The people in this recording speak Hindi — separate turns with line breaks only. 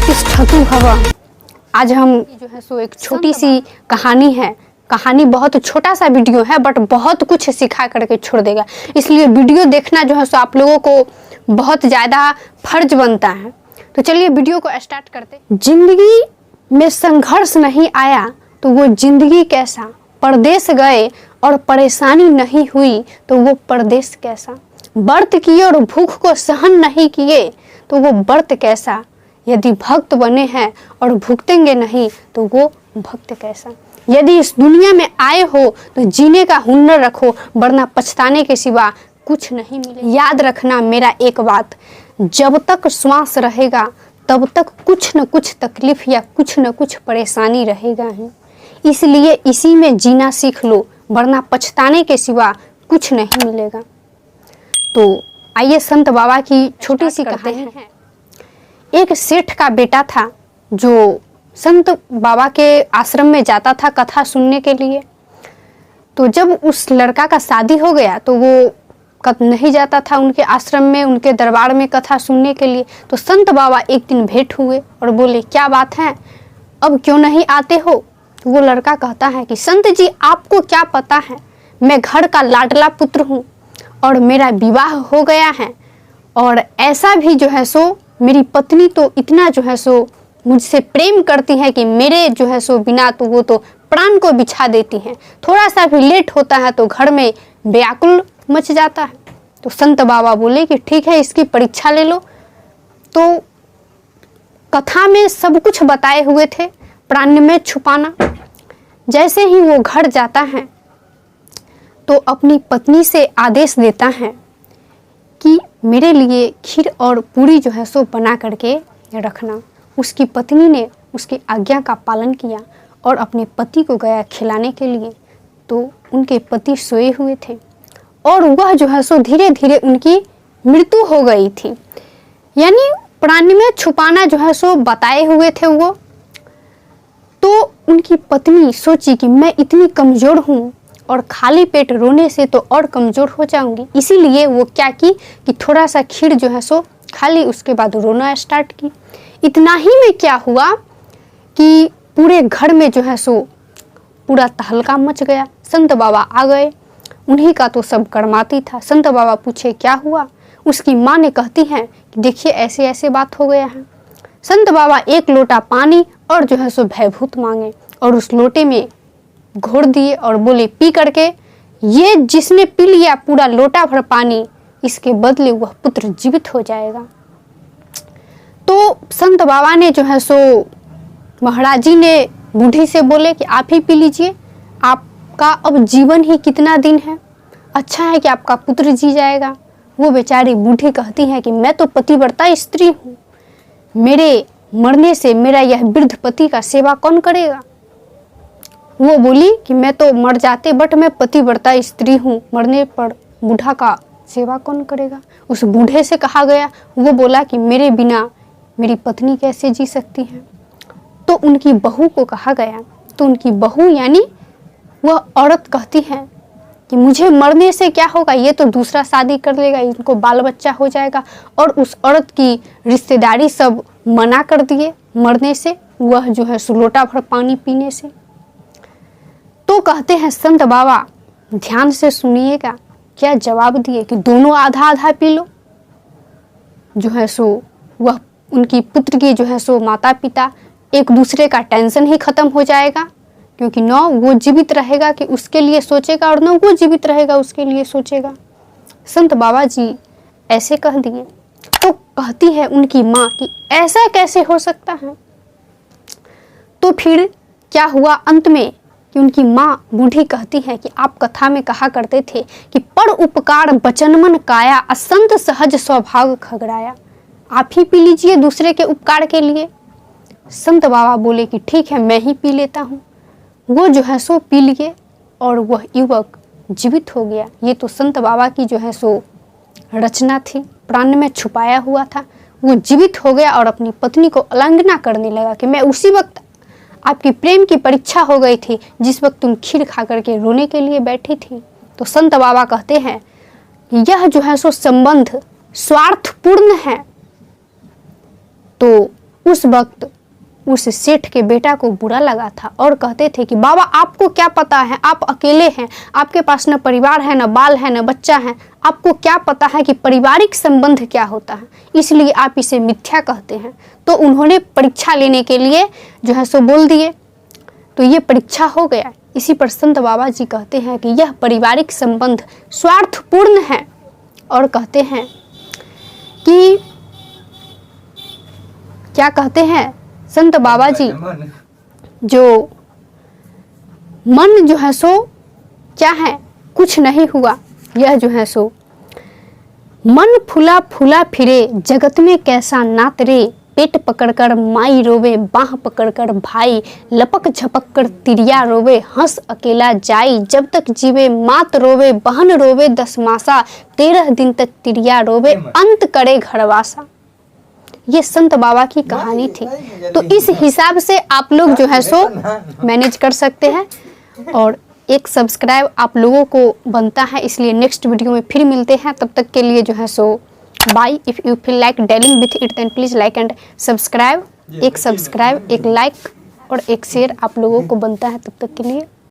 तिष्ठतु भव। आज हम जो है सो एक छोटी सी कहानी है, कहानी बहुत छोटा सा वीडियो है बट बहुत कुछ सिखा करके छोड़ देगा, इसलिए वीडियो देखना जो है सो आप लोगों को बहुत ज़्यादा फर्ज बनता है। तो चलिए वीडियो को स्टार्ट करते। जिंदगी में संघर्ष नहीं आया तो वो जिंदगी कैसा, परदेश गए और परेशानी नहीं हुई तो वो परदेश कैसा, व्रत किए और भूख को सहन नहीं किए तो वो व्रत कैसा, यदि भक्त बने हैं और भुगतेंगे नहीं तो वो भक्त कैसा। यदि इस दुनिया में आए हो तो जीने का हुनर रखो, वरना पछताने के सिवा कुछ नहीं मिले। याद रखना मेरा एक बात, जब तक श्वास रहेगा तब तक कुछ न कुछ तकलीफ या कुछ न कुछ परेशानी रहेगा ही, इसलिए इसी में जीना सीख लो, वरना पछताने के सिवा कुछ नहीं मिलेगा। तो आइए संत बाबा की छोटी सी कहानी है। एक सेठ का बेटा था जो संत बाबा के आश्रम में जाता था कथा सुनने के लिए। तो जब उस लड़का का शादी हो गया तो वो कब नहीं जाता था उनके आश्रम में, उनके दरबार में कथा सुनने के लिए। तो संत बाबा एक दिन भेंट हुए और बोले, क्या बात है, अब क्यों नहीं आते हो। तो वो लड़का कहता है कि संत जी आपको क्या पता है, मैं घर का लाडला पुत्र हूँ और मेरा विवाह हो गया है, और ऐसा भी जो है सो मेरी पत्नी तो इतना जो है सो मुझसे प्रेम करती है कि मेरे जो है सो बिना तो वो तो प्राण को बिछा देती हैं, थोड़ा सा भी लेट होता है तो घर में व्याकुल मच जाता है। तो संत बाबा बोले कि ठीक है, इसकी परीक्षा ले लो। तो कथा में सब कुछ बताए हुए थे, प्राण में छुपाना। जैसे ही वो घर जाता है तो अपनी पत्नी से आदेश देता है कि मेरे लिए खीर और पूरी जो है सो बना करके रखना। उसकी पत्नी ने उसकी आज्ञा का पालन किया और अपने पति को गया खिलाने के लिए। तो उनके पति सोए हुए थे और वह जो है सो धीरे धीरे उनकी मृत्यु हो गई थी, यानी प्राण में छुपाना जो है सो बताए हुए थे वो। तो उनकी पत्नी सोची कि मैं इतनी कमज़ोर हूँ और खाली पेट रोने से तो और कमज़ोर हो जाऊंगी, इसीलिए वो क्या की कि थोड़ा सा खीर जो है सो खाली, उसके बाद रोना स्टार्ट की। इतना ही में क्या हुआ कि पूरे घर में जो है सो पूरा तहलका मच गया। संत बाबा आ गए, उन्हीं का तो सब कर्माती था। संत बाबा पूछे क्या हुआ। उसकी माँ ने कहती हैं कि देखिए ऐसे ऐसे बात हो गया है। संत बाबा एक लोटा पानी और जो है सो भयभूत मांगे और उस लोटे में घोर दिए और बोले पी करके, ये जिसने पी लिया पूरा लोटा भर पानी, इसके बदले वह पुत्र जीवित हो जाएगा। तो संत बाबा ने जो है सो महाराज जी ने बूढ़ी से बोले कि आप ही पी लीजिए, आपका अब जीवन ही कितना दिन है, अच्छा है कि आपका पुत्र जी जाएगा। वो बेचारी बूढ़ी कहती है कि मैं तो पतिव्रता स्त्री हूँ, मेरे मरने से मेरा यह वृद्ध पति का सेवा कौन करेगा। वो बोली कि मैं तो मर जाते बट मैं पतिव्रता स्त्री हूँ, मरने पर बूढ़ा का सेवा कौन करेगा। उस बूढ़े से कहा गया, वो बोला कि मेरे बिना मेरी पत्नी कैसे जी सकती है। तो उनकी बहू को कहा गया, तो उनकी बहू यानी वह औरत कहती है कि मुझे मरने से क्या होगा, ये तो दूसरा शादी कर लेगा, इनको बाल बच्चा हो जाएगा। और उस औरत की रिश्तेदारी सब मना कर दिए मरने से, वह जो है लोटा भर पानी पीने से। तो कहते हैं संत बाबा ध्यान से सुनिएगा क्या जवाब दिए कि दोनों आधा आधा पी लो। जो है सो वह उनकी पुत्र की जो है सो माता पिता एक दूसरे का टेंशन ही खत्म हो जाएगा, क्योंकि न वो जीवित रहेगा कि उसके लिए सोचेगा और न वो जीवित रहेगा उसके लिए सोचेगा। संत बाबा जी ऐसे कह दिए। तो कहती है उनकी माँ कि ऐसा कैसे हो सकता है। तो फिर क्या हुआ अंत में कि उनकी माँ बूढ़ी कहती है कि आप कथा में कहा करते थे कि पर उपकार बचन मन काया, असंत सहज स्वभाव खगड़ाया, आप ही पी लीजिए दूसरे के उपकार के लिए। संत बाबा बोले कि ठीक है मैं ही पी लेता हूँ। वो जो है सो पी लिए और वह युवक जीवित हो गया। ये तो संत बाबा की जो है सो रचना थी, प्राण में छुपाया हुआ था। वो जीवित हो गया और अपनी पत्नी को उल्लंघना करने लगा कि मैं उसी वक्त, आपकी प्रेम की परीक्षा हो गई थी जिस वक्त तुम खीर खा करके रोने के लिए बैठी थी। तो संत बाबा कहते हैं यह जो है सो संबंध स्वार्थपूर्ण है। तो उस वक्त उस सेठ के बेटा को बुरा लगा था और कहते थे कि बाबा आपको क्या पता है, आप अकेले हैं, आपके पास न परिवार है, न बाल है, न बच्चा है, आपको क्या पता है कि पारिवारिक संबंध क्या होता है, इसलिए आप इसे मिथ्या कहते हैं। तो उन्होंने परीक्षा लेने के लिए जो है सो बोल दिए, तो ये परीक्षा हो गया। इसी पर संत बाबा जी कहते हैं कि यह पारिवारिक संबंध स्वार्थपूर्ण है और कहते हैं कि क्या कहते हैं संत बाबा जी, जो मन जो है सो क्या है, कुछ नहीं हुआ, यह जो है सो मन फूला फूला फिरे, जगत में कैसा नात रे, पेट पकड़कर माई रोवे, बाह पकड़कर भाई, लपक झपक कर तिरिया रोवे, हंस अकेला जाई, जब तक जीवे मात रोवे, बहन रोवे 10 मासा, 13 दिन तक तिरिया रोवे, अंत करे घरवासा। ये संत बाबा की कहानी थी। तो इस हिसाब से आप लोग जो है सो मैनेज कर सकते हैं और एक सब्सक्राइब आप लोगों को बनता है, इसलिए नेक्स्ट वीडियो में फिर मिलते हैं। तब तक के लिए जो है so bye. If you feel like dealing with it then please like and subscribe. एक सब्सक्राइब, एक लाइक और एक शेयर आप लोगों को बनता है। तब तक के लिए